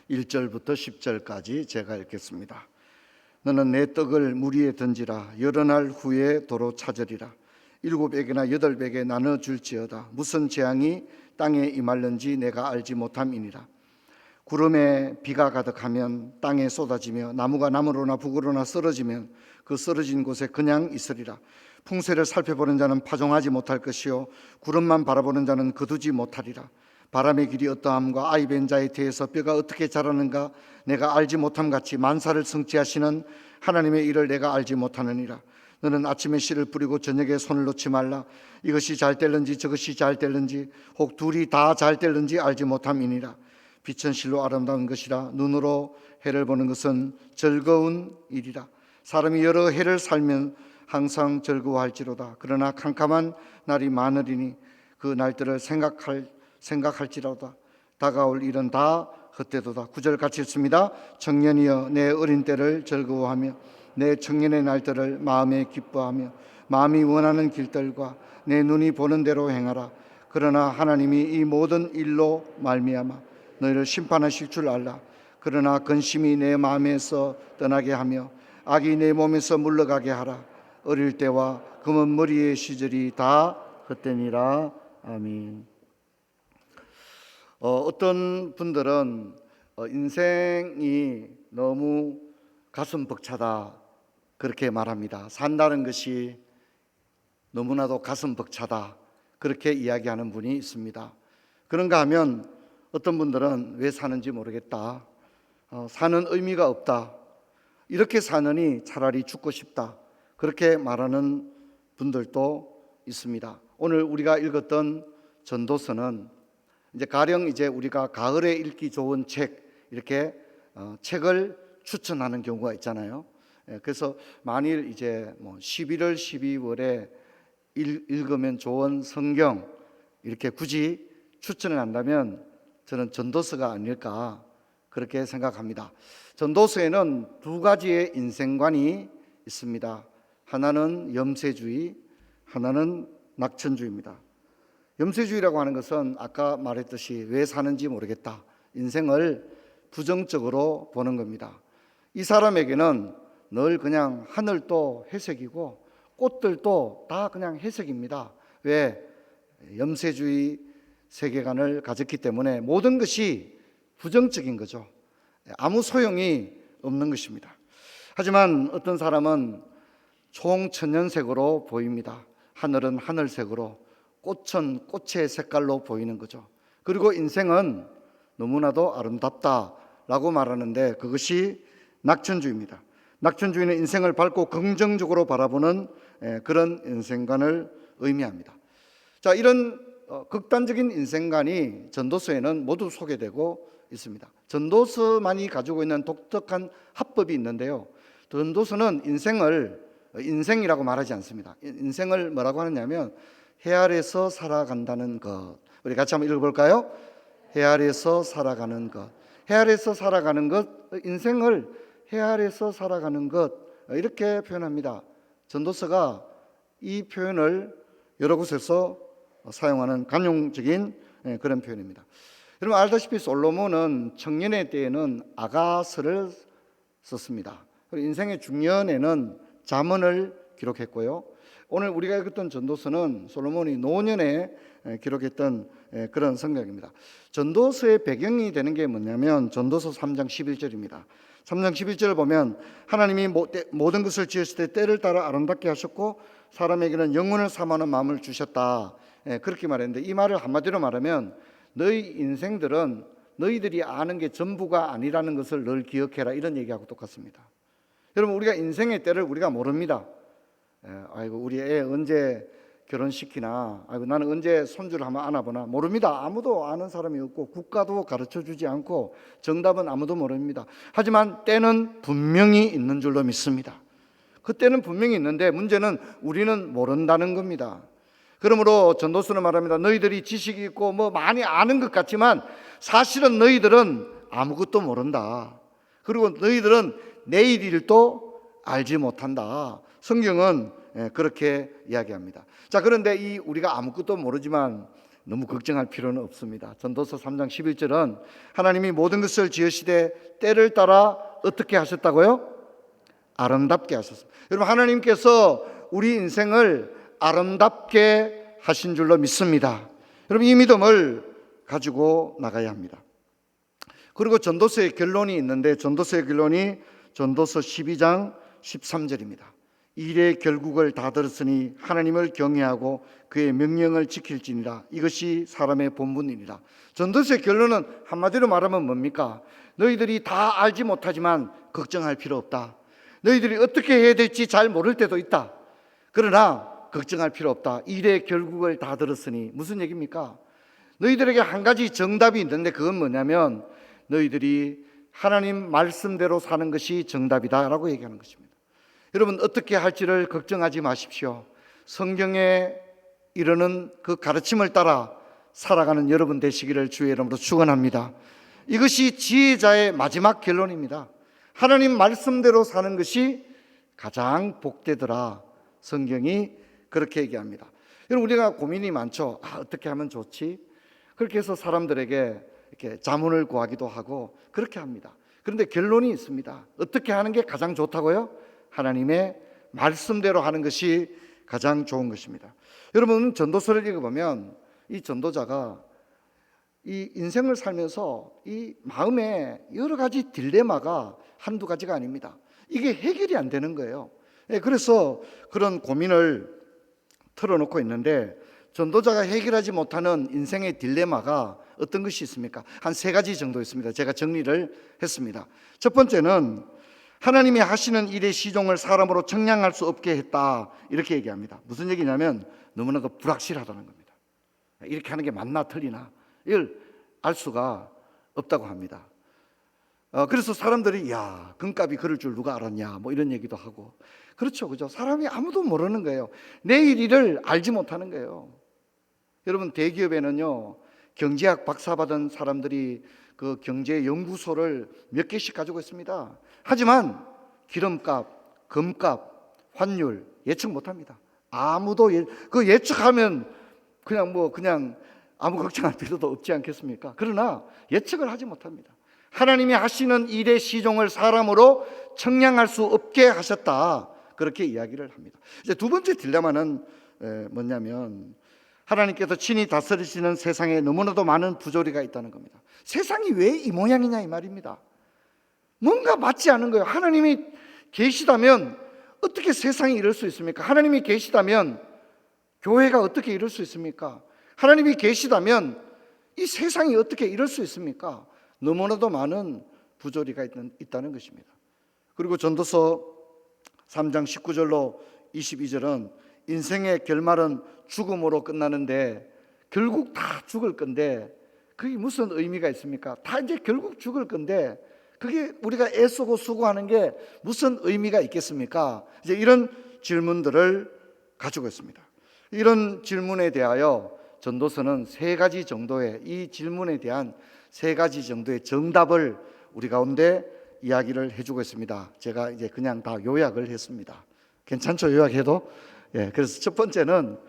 1절부터 10절까지 제가 읽겠습니다. 너는 내 떡을 물 위에 던지라. 여러 날 후에 도로 찾으리라. 7에게나 8에게 나눠줄지어다. 무슨 재앙이 땅에 임할는지 내가 알지 못함이니라. 구름에 비가 가득하면 땅에 쏟아지며 나무가 나무로나 북으로나 쓰러지면 그 쓰러진 곳에 그냥 있으리라. 풍세를 살펴보는 자는 파종하지 못할 것이요 구름만 바라보는 자는 거두지 못하리라. 바람의 길이 어떠함과 아이 벤 자에 대해서 뼈가 어떻게 자라는가 내가 알지 못함같이 만사를 성취하시는 하나님의 일을 내가 알지 못하느니라. 너는 아침에 씨를 뿌리고 저녁에 손을 놓지 말라. 이것이 잘 될는지 저것이 잘 될는지 혹 둘이 다 잘 될는지 알지 못함이니라. 빛은 실로 아름다운 것이라. 눈으로 해를 보는 것은 즐거운 일이라. 사람이 여러 해를 살면 항상 즐거워할지로다. 그러나 캄캄한 날이 많으리니 그 날들을 생각할지로다. 다가올 일은 다 헛되도다. 9절 같이 읽습니다. 청년이여 내 어린 때를 즐거워하며 내 청년의 날들을 마음에 기뻐하며 마음이 원하는 길들과 내 눈이 보는 대로 행하라. 그러나 하나님이 이 모든 일로 말미암아 너희를 심판하실 줄 알라. 그러나 근심이 내 마음에서 떠나게 하며 악이 내 몸에서 물러가게 하라. 어릴 때와 검은 머리의 시절이 다 헛되니라. 아멘. 어떤 분들은 인생이 너무 가슴 벅차다 그렇게 말합니다. 산다는 것이 너무나도 가슴 벅차다 그렇게 이야기하는 분이 있습니다. 그런가 하면 어떤 분들은 왜 사는지 모르겠다, 사는 의미가 없다, 이렇게 사느니 차라리 죽고 싶다 그렇게 말하는 분들도 있습니다. 오늘 우리가 읽었던 전도서는 이제 가령 이제 우리가 가을에 읽기 좋은 책 이렇게 책을 추천하는 경우가 있잖아요. 그래서 만일 이제 11월, 12월에 읽으면 좋은 성경 이렇게 굳이 추천을 한다면 저는 전도서가 아닐까 그렇게 생각합니다. 전도서에는 두 가지의 인생관이 있습니다. 하나는 염세주의, 하나는 낙천주의입니다. 염세주의라고 하는 것은 아까 말했듯이 왜 사는지 모르겠다, 인생을 부정적으로 보는 겁니다. 이 사람에게는 늘 그냥 하늘도 회색이고 꽃들도 다 그냥 회색입니다. 왜? 염세주의 세계관을 가졌기 때문에 모든 것이 부정적인 거죠. 아무 소용이 없는 것입니다. 하지만 어떤 사람은 총천연색으로 보입니다. 하늘은 하늘색으로, 꽃은 꽃의 색깔로 보이는 거죠. 그리고 인생은 너무나도 아름답다라고 말하는데 그것이 낙천주의입니다. 낙천주의는 인생을 밝고 긍정적으로 바라보는 그런 인생관을 의미합니다. 자, 이런 극단적인 인생관이 전도서에는 모두 소개되고 있습니다. 전도서만이 가지고 있는 독특한 합법이 있는데요, 전도서는 인생이라고 말하지 않습니다. 인생을 뭐라고 하느냐면 해 아래서 살아간다는 것. 우리 같이 한번 읽어볼까요? 해 아래서 살아가는 것. 해 아래서 살아가는 것, 인생을 해 아래서 살아가는 것, 이렇게 표현합니다. 전도서가 이 표현을 여러 곳에서 사용하는 관용적인 그런 표현입니다. 여러분 알다시피 솔로몬은 청년의 때에는 아가서를 썼습니다. 그리고 인생의 중년에는 잠언을 기록했고요. 오늘 우리가 읽었던 전도서는 솔로몬이 노년에 기록했던 그런 성경입니다. 전도서의 배경이 되는 게 뭐냐면 전도서 3장 11절입니다. 3장 11절을 보면 하나님이 모든 것을 지으실 때 때를 따라 아름답게 하셨고 사람에게는 영혼을 삼하는 마음을 주셨다, 그렇게 말했는데 이 말을 한마디로 말하면 너희 인생들은 너희들이 아는 게 전부가 아니라는 것을 늘 기억해라, 이런 얘기하고 똑같습니다. 여러분 우리가 인생의 때를 우리가 모릅니다. 아이고 우리 애 언제 결혼시키나, 아이고 나는 언제 손주를 한번 안아보나, 모릅니다. 아무도 아는 사람이 없고 국가도 가르쳐주지 않고 정답은 아무도 모릅니다. 하지만 때는 분명히 있는 줄로 믿습니다. 그 때는 분명히 있는데 문제는 우리는 모른다는 겁니다. 그러므로 전도서는 말합니다. 너희들이 지식이 있고 많이 아는 것 같지만 사실은 너희들은 아무것도 모른다. 그리고 너희들은 내일 일도 알지 못한다. 성경은 그렇게 이야기합니다. 자, 그런데 우리가 아무것도 모르지만 너무 걱정할 필요는 없습니다. 전도서 3장 11절은 하나님이 모든 것을 지으시되 때를 따라 어떻게 하셨다고요? 아름답게 하셨습니다. 여러분, 하나님께서 우리 인생을 아름답게 하신 줄로 믿습니다. 여러분, 이 믿음을 가지고 나가야 합니다. 그리고 전도서의 결론이 있는데, 전도서의 결론이 전도서 12장 13절입니다. 일의 결국을 다 들었으니 하나님을 경외하고 그의 명령을 지킬지니라. 이것이 사람의 본분이니라. 전도서의 결론은 한마디로 말하면 뭡니까? 너희들이 다 알지 못하지만 걱정할 필요 없다. 너희들이 어떻게 해야 될지 잘 모를 때도 있다. 그러나 걱정할 필요 없다. 일의 결국을 다 들었으니. 무슨 얘기입니까? 너희들에게 한 가지 정답이 있는데, 그건 뭐냐면 너희들이 하나님 말씀대로 사는 것이 정답이다라고 얘기하는 것입니다. 여러분, 어떻게 할지를 걱정하지 마십시오. 성경에 이르는 그 가르침을 따라 살아가는 여러분 되시기를 주의 이름으로 축원합니다. 이것이 지혜자의 마지막 결론입니다. 하나님 말씀대로 사는 것이 가장 복되더라. 성경이 그렇게 얘기합니다. 여러분, 우리가 고민이 많죠. 어떻게 하면 좋지? 그렇게 해서 사람들에게 이렇게 자문을 구하기도 하고 그렇게 합니다. 그런데 결론이 있습니다. 어떻게 하는 게 가장 좋다고요? 하나님의 말씀대로 하는 것이 가장 좋은 것입니다. 여러분, 전도서를 읽어보면 이 전도자가 이 인생을 살면서 이 마음에 여러 가지 딜레마가 한두 가지가 아닙니다. 이게 해결이 안 되는 거예요. 그래서 그런 고민을 털어놓고 있는데, 전도자가 해결하지 못하는 인생의 딜레마가 어떤 것이 있습니까? 한 세 가지 정도 있습니다. 제가 정리를 했습니다. 첫 번째는 하나님이 하시는 일의 시종을 사람으로 측량할 수 없게 했다, 이렇게 얘기합니다. 무슨 얘기냐면 너무나도 불확실하다는 겁니다. 이렇게 하는 게 맞나 틀리나 이걸 알 수가 없다고 합니다. 그래서 사람들이 야, 금값이 그럴 줄 누가 알았냐, 뭐 이런 얘기도 하고. 그렇죠, 그죠? 사람이 아무도 모르는 거예요. 내일 일을 알지 못하는 거예요. 여러분, 대기업에는요, 경제학 박사 받은 사람들이 그 경제 연구소를 몇 개씩 가지고 있습니다. 하지만 기름값, 금값, 환율 예측 못합니다. 아무도 그 예측하면 그냥 아무 걱정할 필요도 없지 않겠습니까? 그러나 예측을 하지 못합니다. 하나님이 하시는 일의 시종을 사람으로 측량할 수 없게 하셨다, 그렇게 이야기를 합니다. 이제 두 번째 딜레마는 뭐냐면 하나님께서 친히 다스리시는 세상에 너무나도 많은 부조리가 있다는 겁니다. 세상이 왜 이 모양이냐 이 말입니다. 뭔가 맞지 않은 거예요. 하나님이 계시다면 어떻게 세상이 이럴 수 있습니까? 하나님이 계시다면 교회가 어떻게 이럴 수 있습니까? 하나님이 계시다면 이 세상이 어떻게 이럴 수 있습니까? 너무나도 많은 부조리가 있다는 것입니다. 그리고 전도서 3장 19절로 22절은 인생의 결말은 죽음으로 끝나는데 결국 다 죽을 건데 그게 무슨 의미가 있습니까? 다 이제 결국 죽을 건데 그게 우리가 애쓰고 수고하는 게 무슨 의미가 있겠습니까? 이제 이런 질문들을 가지고 있습니다. 이런 질문에 대하여 전도서는 세 가지 정도의, 이 질문에 대한 세 가지 정도의 정답을 우리 가운데 이야기를 해주고 있습니다. 제가 이제 그냥 다 요약을 했습니다. 괜찮죠? 요약해도? 그래서 첫 번째는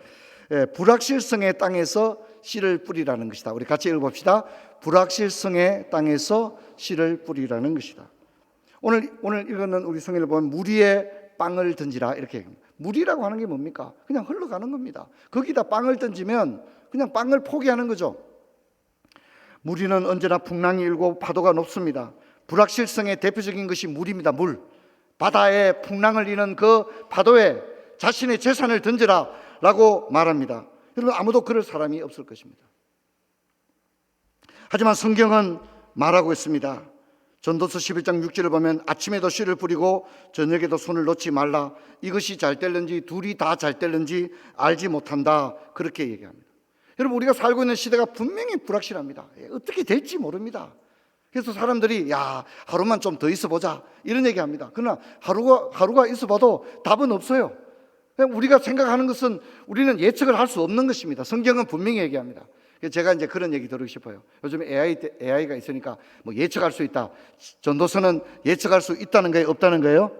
불확실성의 땅에서 씨를 뿌리라는 것이다. 우리 같이 읽어봅시다. 불확실성의 땅에서 씨를 뿌리라는 것이다. 오늘 읽었는 우리 성경을 보면 무리에 빵을 던지라, 이렇게 얘기합니다. 무리라고 하는 게 뭡니까? 그냥 흘러가는 겁니다. 거기다 빵을 던지면 그냥 빵을 포기하는 거죠. 무리는 언제나 풍랑이 일고 파도가 높습니다. 불확실성의 대표적인 것이 물입니다. 물. 바다에 풍랑을 이는 그 파도에 자신의 재산을 던져라 라고 말합니다. 여러분, 아무도 그럴 사람이 없을 것입니다. 하지만 성경은 말하고 있습니다. 전도서 11장 6절을 보면 아침에도 씨를 뿌리고 저녁에도 손을 놓지 말라. 이것이 잘 될는지 둘이 다 잘 될는지 알지 못한다, 그렇게 얘기합니다. 여러분, 우리가 살고 있는 시대가 분명히 불확실합니다. 어떻게 될지 모릅니다. 그래서 사람들이 야, 하루만 좀 더 있어보자, 이런 얘기합니다. 그러나 하루가 있어봐도 답은 없어요. 우리가 생각하는 것은 우리는 예측을 할 수 없는 것입니다. 성경은 분명히 얘기합니다. 제가 이제 그런 얘기 들으고 싶어요. 요즘 AI가 있으니까 뭐 예측할 수 있다. 전도서는 예측할 수 있다는 거예요, 없다는 거예요?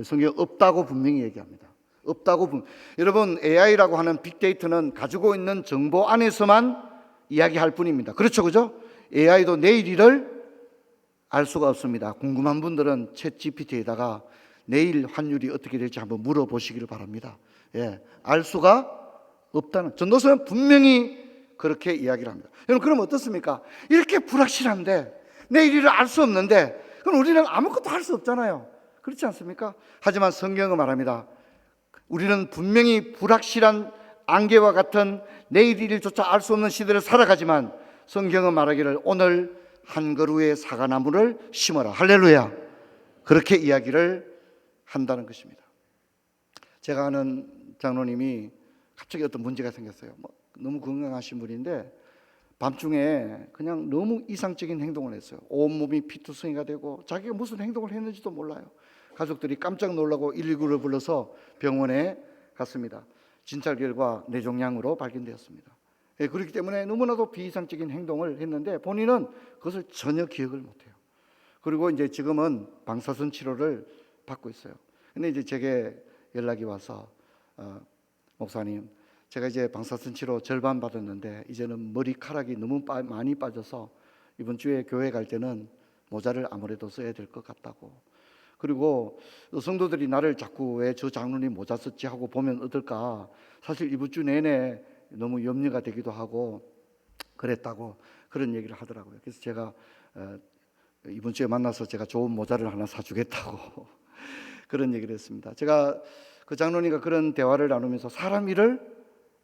성경 없다고 분명히 얘기합니다. 없다고 여러분, AI라고 하는 빅데이터는 가지고 있는 정보 안에서만 이야기할 뿐입니다. 그렇죠, 그죠? AI도 내일 일을 알 수가 없습니다. 궁금한 분들은 챗 GPT에다가 내일 환율이 어떻게 될지 한번 물어보시기를 바랍니다. 알 수가 없다는, 전도서는 분명히 그렇게 이야기를 합니다. 여러분, 그럼 어떻습니까? 이렇게 불확실한데, 내일 일을 알 수 없는데, 그럼 우리는 아무것도 할 수 없잖아요. 그렇지 않습니까? 하지만 성경은 말합니다. 우리는 분명히 불확실한 안개와 같은 내일 일조차 알 수 없는 시대를 살아가지만, 성경은 말하기를 오늘 한 그루의 사과나무를 심어라. 할렐루야. 그렇게 이야기를 한다는 것입니다. 제가 아는 장로님이 갑자기 어떤 문제가 생겼어요. 너무 건강하신 분인데 밤중에 그냥 너무 이상적인 행동을 했어요. 온몸이 피투성이가 되고 자기가 무슨 행동을 했는지도 몰라요. 가족들이 깜짝 놀라고 119를 불러서 병원에 갔습니다. 진찰 결과 뇌종양으로 발견되었습니다. 그렇기 때문에 너무나도 비이상적인 행동을 했는데 본인은 그것을 전혀 기억을 못해요. 그리고 이제 지금은 방사선 치료를 받고 있어요. 근데 이제 제게 연락이 와서 목사님, 제가 이제 방사선 치료 절반 받았는데 이제는 머리카락이 너무 많이 빠져서 이번 주에 교회 갈 때는 모자를 아무래도 써야 될 것 같다고. 그리고 성도들이 나를 자꾸 왜 저 장로님 모자 썼지 하고 보면 어떨까. 사실 이번 주 내내 너무 염려가 되기도 하고 그랬다고 그런 얘기를 하더라고요. 그래서 제가 이번 주에 만나서 제가 좋은 모자를 하나 사주겠다고 그런 얘기를 했습니다. 제가 그 장로님과 그런 대화를 나누면서 사람 일을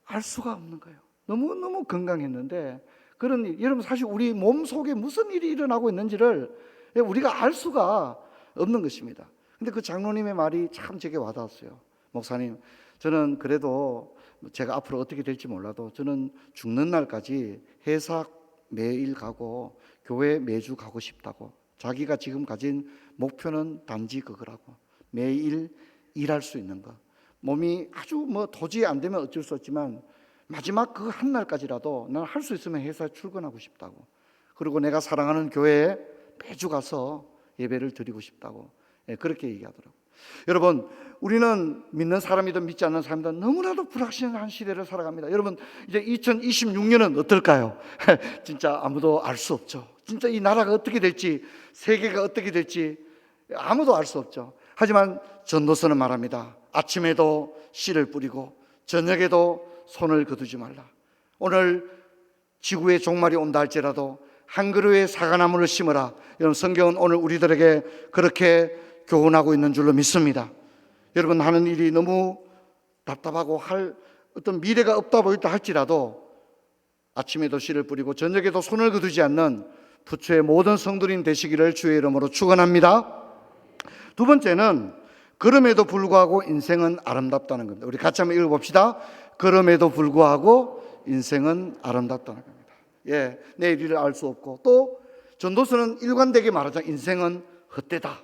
알 수가 없는 거예요. 너무너무 건강했는데 그런 일, 여러분 사실 우리 몸 속에 무슨 일이 일어나고 있는지를 우리가 알 수가 없는 것입니다. 근데 그 장로님의 말이 참 제게 와닿았어요. 목사님, 저는 그래도 제가 앞으로 어떻게 될지 몰라도 저는 죽는 날까지 회사 매일 가고 교회 매주 가고 싶다고. 자기가 지금 가진 목표는 단지 그거라고. 매일 일할 수 있는 것. 몸이 아주 도저히 안 되면 어쩔 수 없지만 마지막 그 한 날까지라도 난 할 수 있으면 회사에 출근하고 싶다고. 그리고 내가 사랑하는 교회에 매주 가서 예배를 드리고 싶다고. 그렇게 얘기하더라고요. 여러분, 우리는 믿는 사람이든 믿지 않는 사람이든 너무나도 불확실한 시대를 살아갑니다. 여러분, 이제 2026년은 어떨까요? 진짜 아무도 알 수 없죠. 진짜 이 나라가 어떻게 될지, 세계가 어떻게 될지 아무도 알 수 없죠. 하지만 전도서는 말합니다. 아침에도 씨를 뿌리고 저녁에도 손을 거두지 말라. 오늘 지구의 종말이 온다 할지라도 한 그루의 사과나무를 심어라. 여러분, 성경은 오늘 우리들에게 그렇게 교훈하고 있는 줄로 믿습니다. 여러분, 하는 일이 너무 답답하고 할 어떤 미래가 없다 보인다 할지라도 아침에도 씨를 뿌리고 저녁에도 손을 거두지 않는 부처의 모든 성도님 되시기를 주의 이름으로 축원합니다. 두 번째는 그럼에도 불구하고 인생은 아름답다는 겁니다. 우리 같이 한번 읽어봅시다. 그럼에도 불구하고 인생은 아름답다는 겁니다. 내일 일을 알 수 없고 또 전도서는 일관되게 말하자. 인생은 헛되다.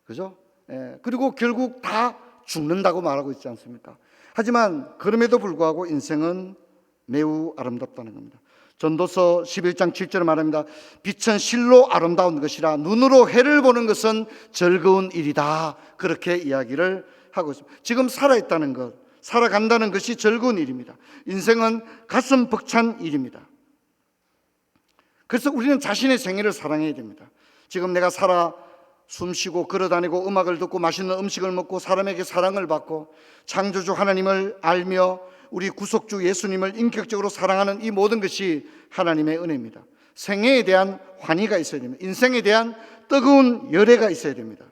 그죠? 그리고 결국 다 죽는다고 말하고 있지 않습니까? 하지만 그럼에도 불구하고 인생은 매우 아름답다는 겁니다. 전도서 11장 7절에 말합니다. 빛은 실로 아름다운 것이라 눈으로 해를 보는 것은 즐거운 일이다. 그렇게 이야기를 하고 있습니다. 지금 살아있다는 것, 살아간다는 것이 즐거운 일입니다. 인생은 가슴 벅찬 일입니다. 그래서 우리는 자신의 생애를 사랑해야 됩니다. 지금 내가 살아 숨쉬고 걸어다니고 음악을 듣고 맛있는 음식을 먹고 사람에게 사랑을 받고 창조주 하나님을 알며 우리 구속주 예수님을 인격적으로 사랑하는 이 모든 것이 하나님의 은혜입니다. 생애에 대한 환희가 있어야 됩니다. 인생에 대한 뜨거운 열애가 있어야 됩니다.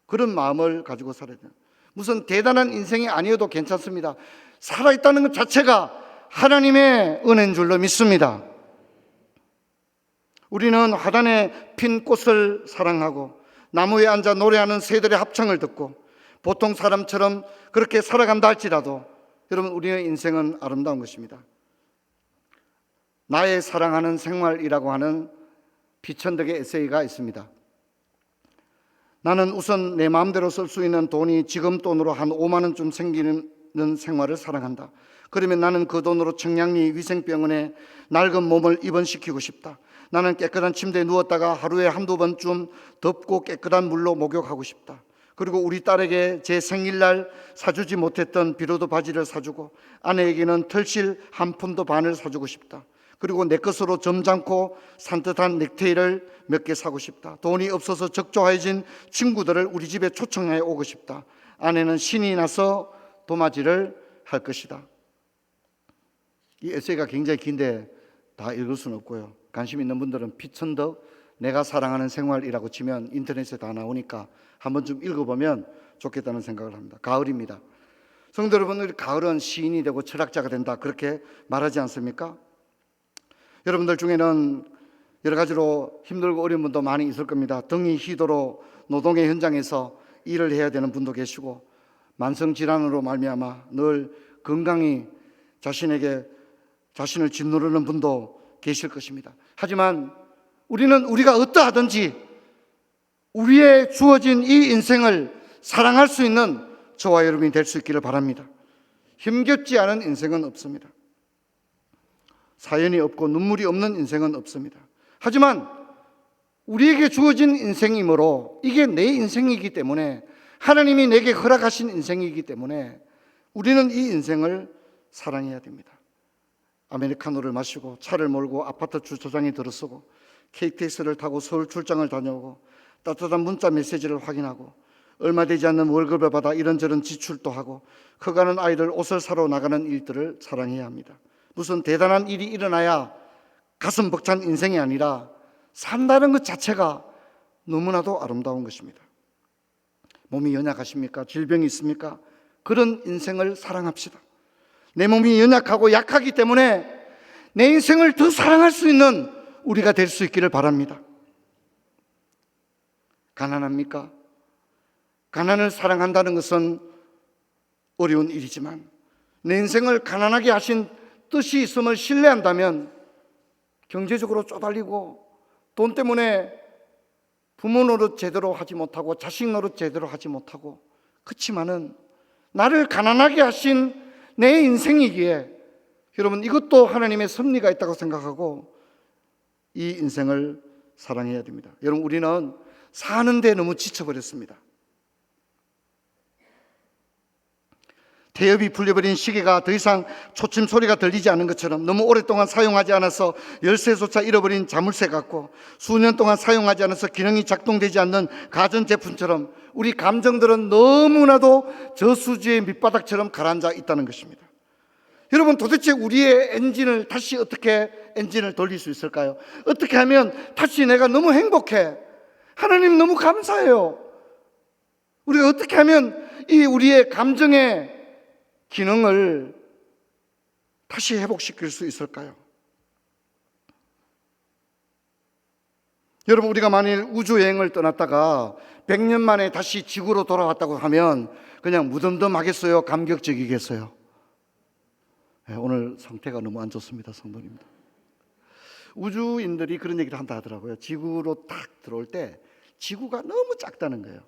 그런 마음을 가지고 살아야 됩니다. 무슨 대단한 인생이 아니어도 괜찮습니다. 살아있다는 것 자체가 하나님의 은혜인 줄로 믿습니다. 우리는 화단에 핀 꽃을 사랑하고 나무에 앉아 노래하는 새들의 합창을 듣고 보통 사람처럼 그렇게 살아간다 할지라도 여러분, 우리의 인생은 아름다운 것입니다. 나의 사랑하는 생활이라고 하는 비천덕의 에세이가 있습니다. 나는 우선 내 마음대로 쓸 수 있는 돈이 지금 돈으로 한 5만 원쯤 생기는 생활을 사랑한다. 그러면 나는 그 돈으로 청량리 위생병원에 낡은 몸을 입원시키고 싶다. 나는 깨끗한 침대에 누웠다가 하루에 한두 번쯤 덥고 깨끗한 물로 목욕하고 싶다. 그리고 우리 딸에게 제 생일날 사주지 못했던 비로도 바지를 사주고, 아내에게는 털실 한 푼도 반을 사주고 싶다. 그리고 내 것으로 점잖고 산뜻한 넥타이를 몇 개 사고 싶다. 돈이 없어서 적조해진 친구들을 우리 집에 초청해 오고 싶다. 아내는 신이 나서 도마질을 할 것이다. 이 에세이가 굉장히 긴데 다 읽을 수는 없고요. 관심 있는 분들은 피천덕 내가 사랑하는 생활이라고 치면 인터넷에 다 나오니까 한번 좀 읽어보면 좋겠다는 생각을 합니다. 가을입니다. 성도 여러분, 우리 가을은 시인이 되고 철학자가 된다, 그렇게 말하지 않습니까? 여러분들 중에는 여러 가지로 힘들고 어려운 분도 많이 있을 겁니다. 등이 희도로 노동의 현장에서 일을 해야 되는 분도 계시고, 만성질환으로 말미암아 늘 건강히 자신을 짓누르는 분도 계실 것입니다. 하지만 우리가 어떠하든지 우리의 주어진 이 인생을 사랑할 수 있는 저와 여러분이 될 수 있기를 바랍니다. 힘겹지 않은 인생은 없습니다. 사연이 없고 눈물이 없는 인생은 없습니다. 하지만 우리에게 주어진 인생이므로 이게 내 인생이기 때문에, 하나님이 내게 허락하신 인생이기 때문에 우리는 이 인생을 사랑해야 됩니다. 아메리카노를 마시고 차를 몰고 아파트 주차장에 들어서고 KTX를 타고 서울 출장을 다녀오고 따뜻한 문자 메시지를 확인하고 얼마 되지 않는 월급을 받아 이런저런 지출도 하고 커가는 아이들 옷을 사러 나가는 일들을 사랑해야 합니다. 무슨 대단한 일이 일어나야 가슴 벅찬 인생이 아니라 산다는 것 자체가 너무나도 아름다운 것입니다. 몸이 연약하십니까? 질병이 있습니까? 그런 인생을 사랑합시다. 내 몸이 연약하고 약하기 때문에 내 인생을 더 사랑할 수 있는 우리가 될 수 있기를 바랍니다. 가난합니까? 가난을 사랑한다는 것은 어려운 일이지만 내 인생을 가난하게 하신 뜻이 있음을 신뢰한다면 경제적으로 쪼달리고 돈 때문에 부모 노릇 제대로 하지 못하고 자식 노릇 제대로 하지 못하고, 그렇지만은 나를 가난하게 하신 내 인생이기에 여러분, 이것도 하나님의 섭리가 있다고 생각하고 이 인생을 사랑해야 됩니다. 여러분, 우리는 사는데 너무 지쳐버렸습니다. 태엽이 풀려버린 시계가 더 이상 초침 소리가 들리지 않은 것처럼, 너무 오랫동안 사용하지 않아서 열쇠조차 잃어버린 자물쇠 같고, 수년 동안 사용하지 않아서 기능이 작동되지 않는 가전제품처럼 우리 감정들은 너무나도 저수지의 밑바닥처럼 가라앉아 있다는 것입니다. 여러분, 도대체 우리의 엔진을 다시 어떻게 엔진을 돌릴 수 있을까요? 어떻게 하면 다시 내가 너무 행복해, 하나님 너무 감사해요, 우리가 어떻게 하면 이 우리의 감정의 기능을 다시 회복시킬 수 있을까요? 여러분, 우리가 만일 우주여행을 떠났다가 100년 만에 다시 지구로 돌아왔다고 하면 그냥 무덤덤하겠어요? 감격적이겠어요? 네, 오늘 상태가 너무 안 좋습니다, 성도님들. 우주인들이 그런 얘기를 한다 하더라고요. 지구로 딱 들어올 때 지구가 너무 작다는 거예요.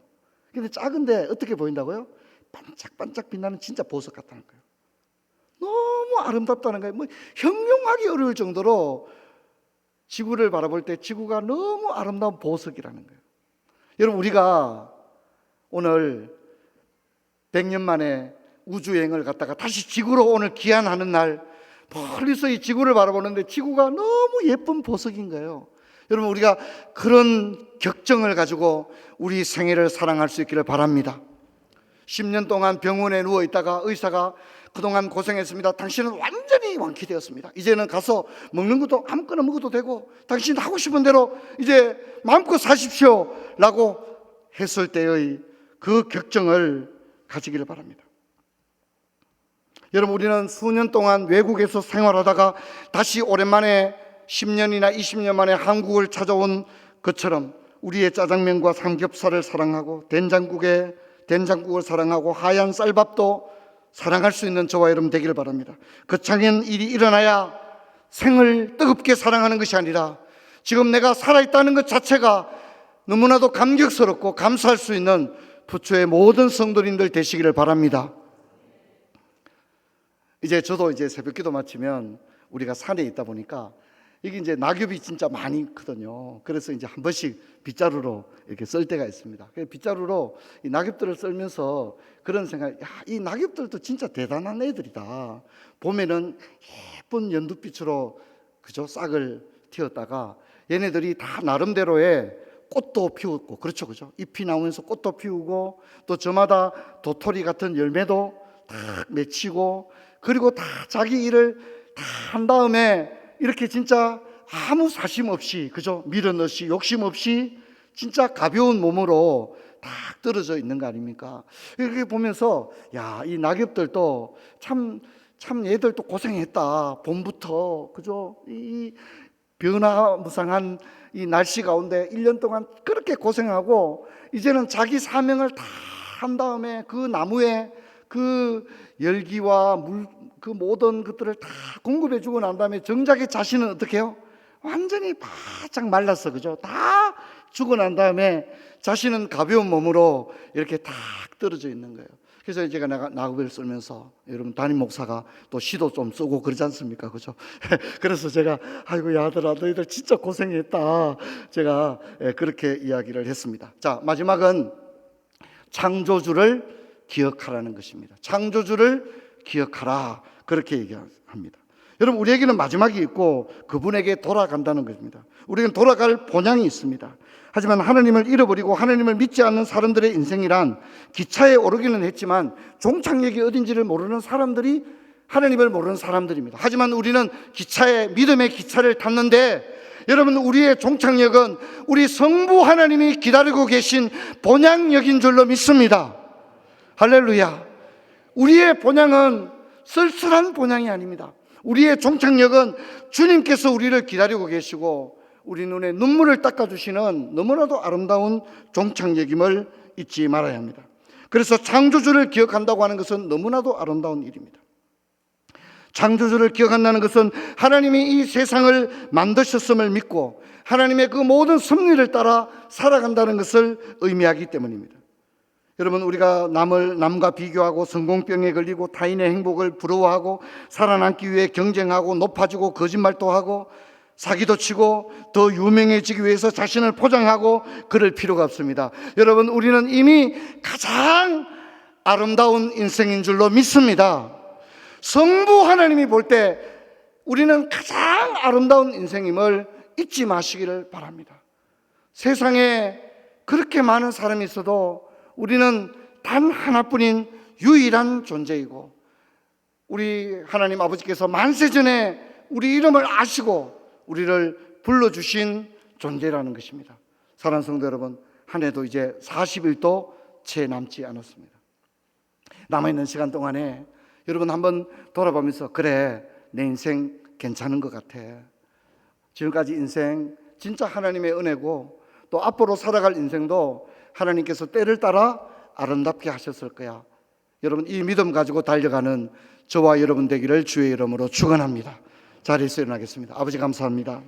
근데 작은데 어떻게 보인다고요? 반짝반짝 빛나는 진짜 보석 같다는 거예요. 너무 아름답다는 거예요. 형용하기 어려울 정도로 지구를 바라볼 때 지구가 너무 아름다운 보석이라는 거예요. 여러분, 우리가 오늘 100년 만에 우주여행을 갔다가 다시 지구로 오늘 귀환하는 날, 멀리서 이 지구를 바라보는데 지구가 너무 예쁜 보석인 거예요. 여러분, 우리가 그런 격정을 가지고 우리 생애를 사랑할 수 있기를 바랍니다. 10년 동안 병원에 누워 있다가 의사가 그동안 고생했습니다, 당신은 완전히 완쾌되었습니다, 이제는 가서 먹는 것도 아무거나 먹어도 되고 당신 하고 싶은 대로 이제 마음껏 사십시오 라고 했을 때의 그 격정을 가지기를 바랍니다. 여러분, 우리는 수년 동안 외국에서 생활하다가 다시 오랜만에 10년이나 20년 만에 한국을 찾아온 것처럼 우리의 짜장면과 삼겹살을 사랑하고 된장국을 사랑하고 하얀 쌀밥도 사랑할 수 있는 저와 여러분 되기를 바랍니다. 거창한 일이 일어나야 생을 뜨겁게 사랑하는 것이 아니라 지금 내가 살아있다는 것 자체가 너무나도 감격스럽고 감사할 수 있는 부초의 모든 성도님들 되시기를 바랍니다. 저도 새벽기도 마치면 우리가 산에 있다 보니까 이게 이제 낙엽이 진짜 많이 있거든요. 그래서 이제 한 번씩 빗자루로 이렇게 쓸 때가 있습니다. 빗자루로 이 낙엽들을 썰면서 그런 생각, 야, 이 낙엽들도 진짜 대단한 애들이다. 봄에는 예쁜 연두빛으로 그죠? 싹을 틔웠다가 얘네들이 다 나름대로의 꽃도 피웠고, 그렇죠, 그죠? 잎이 나오면서 꽃도 피우고, 또 저마다 도토리 같은 열매도 다 맺히고, 그리고 다 자기 일을 다 한 다음에 이렇게 진짜 아무 사심 없이, 그죠? 미련 없이, 욕심 없이 진짜 가벼운 몸으로 딱 떨어져 있는 거 아닙니까? 이렇게 보면서 야, 이 낙엽들도 참 얘들도 고생했다. 봄부터, 그죠? 이 변화무쌍한 이 날씨 가운데 1년 동안 그렇게 고생하고 이제는 자기 사명을 다 한 다음에 그 나무에 그 열기와 물, 그 모든 것들을 다 공급해 주고 난 다음에 정작의 자신은 어떻게 해요? 완전히 바짝 말랐어, 그죠? 다 죽어 난 다음에 자신은 가벼운 몸으로 이렇게 딱 떨어져 있는 거예요. 그래서 제가 낙엽을 쓰면서 여러분 담임 목사가 또 시도 좀 쓰고 그러지 않습니까? 그죠? 그래서 제가 아이고 야들아 너희들 진짜 고생했다. 제가 그렇게 이야기를 했습니다. 자, 마지막은 창조주를 기억하라는 것입니다. 창조주를 기억하라. 그렇게 얘기합니다. 여러분 우리에게는 마지막이 있고 그분에게 돌아간다는 것입니다. 우리는 돌아갈 본향이 있습니다. 하지만 하나님을 잃어버리고 하나님을 믿지 않는 사람들의 인생이란 기차에 오르기는 했지만 종착역이 어딘지를 모르는 사람들이 하나님을 모르는 사람들입니다. 하지만 우리는 믿음의 기차를 탔는데 여러분 우리의 종착역은 우리 성부 하나님이 기다리고 계신 본향역인 줄로 믿습니다. 할렐루야. 우리의 본향은 쓸쓸한 본향이 아닙니다. 우리의 종착역은 주님께서 우리를 기다리고 계시고 우리 눈에 눈물을 닦아주시는 너무나도 아름다운 종착역임을 잊지 말아야 합니다. 그래서 창조주를 기억한다고 하는 것은 너무나도 아름다운 일입니다. 창조주를 기억한다는 것은 하나님이 이 세상을 만드셨음을 믿고 하나님의 그 모든 섭리를 따라 살아간다는 것을 의미하기 때문입니다. 여러분 우리가 남과 비교하고 성공병에 걸리고 타인의 행복을 부러워하고 살아남기 위해 경쟁하고 높아지고 거짓말도 하고 사기도 치고 더 유명해지기 위해서 자신을 포장하고 그럴 필요가 없습니다. 여러분 우리는 이미 가장 아름다운 인생인 줄로 믿습니다. 성부 하나님이 볼 때 우리는 가장 아름다운 인생임을 잊지 마시기를 바랍니다. 세상에 그렇게 많은 사람이 있어도 우리는 단 하나뿐인 유일한 존재이고 우리 하나님 아버지께서 만세전에 우리 이름을 아시고 우리를 불러주신 존재라는 것입니다. 사랑하는 성도 여러분, 한 해도 이제 40일도 채 남지 않았습니다. 남아있는 시간 동안에 여러분 한번 돌아보면서 그래 내 인생 괜찮은 것 같아. 지금까지 인생 진짜 하나님의 은혜고 또 앞으로 살아갈 인생도 하나님께서 때를 따라 아름답게 하셨을 거야. 여러분 이 믿음 가지고 달려가는 저와 여러분 되기를 주의 이름으로 축원합니다. 자리에서 일어나겠습니다. 아버지 감사합니다.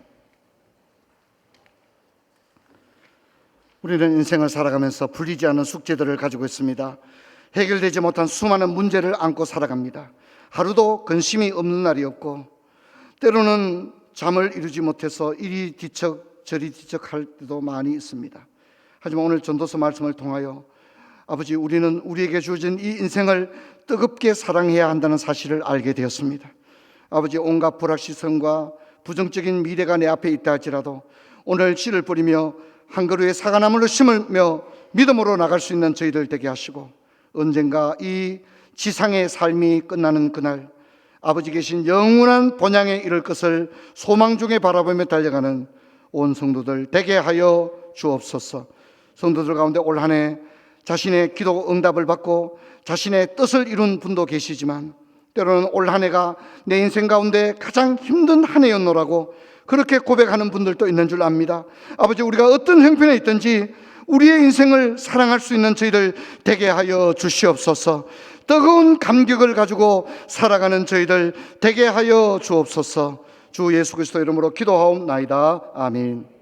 우리는 인생을 살아가면서 풀리지 않은 숙제들을 가지고 있습니다. 해결되지 못한 수많은 문제를 안고 살아갑니다. 하루도 근심이 없는 날이 없고 때로는 잠을 이루지 못해서 이리 뒤척 저리 뒤척할 때도 많이 있습니다. 하지만 오늘 전도서 말씀을 통하여 아버지 우리는 우리에게 주어진 이 인생을 뜨겁게 사랑해야 한다는 사실을 알게 되었습니다. 아버지 온갖 불확실성과 부정적인 미래가 내 앞에 있다 할지라도 오늘 씨를 뿌리며 한 그루의 사과나무를 심으며 믿음으로 나갈 수 있는 저희들 되게 하시고 언젠가 이 지상의 삶이 끝나는 그날 아버지 계신 영원한 본향에 이를 것을 소망 중에 바라보며 달려가는 온 성도들 되게 하여 주옵소서. 성도들 가운데 올 한 해 자신의 기도 응답을 받고 자신의 뜻을 이룬 분도 계시지만 때로는 올 한 해가 내 인생 가운데 가장 힘든 한 해였노라고 그렇게 고백하는 분들도 있는 줄 압니다. 아버지 우리가 어떤 형편에 있든지 우리의 인생을 사랑할 수 있는 저희들 되게 하여 주시옵소서. 뜨거운 감격을 가지고 살아가는 저희들 되게 하여 주옵소서. 주 예수 그리스도 이름으로 기도하옵나이다. 아멘.